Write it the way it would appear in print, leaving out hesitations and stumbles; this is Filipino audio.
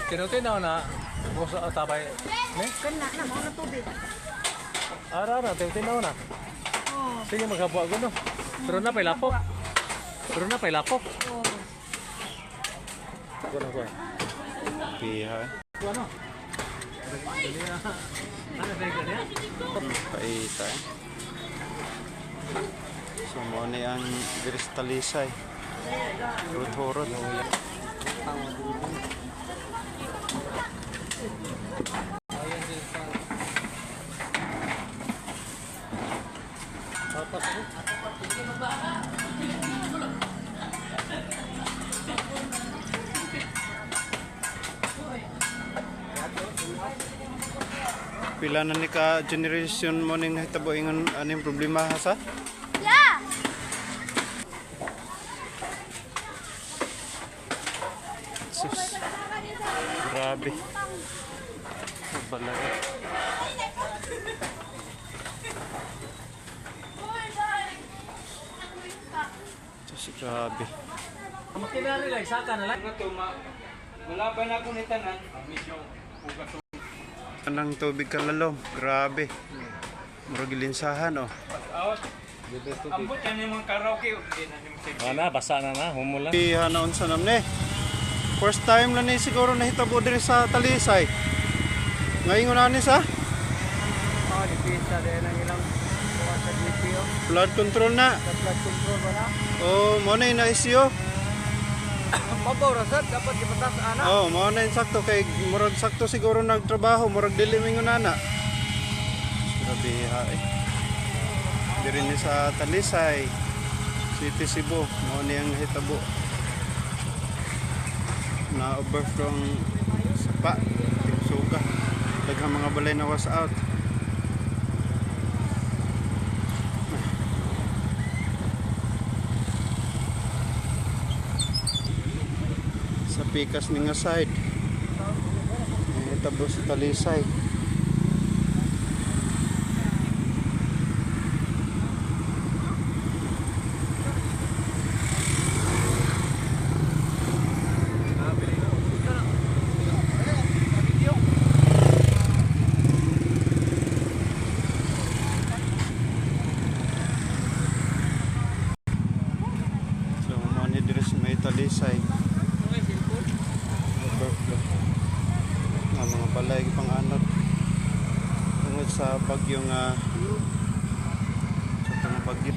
Kinutin na na. Bukas tabay. Ne? Kana na mo na tubig. Ara, tinutin na na. Oh. Sige maghabuak ko no. Pero na pay lapok. Pero na pay lapok. Oh. Kuno ko. Piha. Kuno. Dali na. Ano ba kanya? Paita. So mo ni ang Cristalisay. Hurot-hurot. Pila na ni ka generation mo ning hitabo ingon aning problema ha sa? Yeah. Sus. Grabe. Balay. Sus, grabe. Makinari lang saka na lang. Malaban ako ni tanan, medyo pugas. Anang tubig kalalom. Grabe. Murag gilinsahan oh. Awas. Ambot yan yung mga karaoke. Hindi na yung sige. Ana basa na humula. Piha naon sa namne. First time lang ni siguro nahitabo diri sa Talisay. Ngayon na ni sa Oh, dipisa din ang ilang bukas sa GPO. flood control na. Sa flood control ba na? Oh, mo na yung naisyo. Mabaw rasad, dapat ipatas anak. Oh, mo na yung sakto kay murag sakto siguro nagtrabaho, murag dili mingon ana. Grabe ha eh. Diri ni sa Talisay, City Cebu, mo niyang hitabo. Na overflow ang sapa, suga. Daghang mga balay na was out. Sa pikas ni nga side hitabo sa Talisay. So money diri sa may Talisay. Overflow. Mga balay pang anod tungod sa bagyong sa bagyo.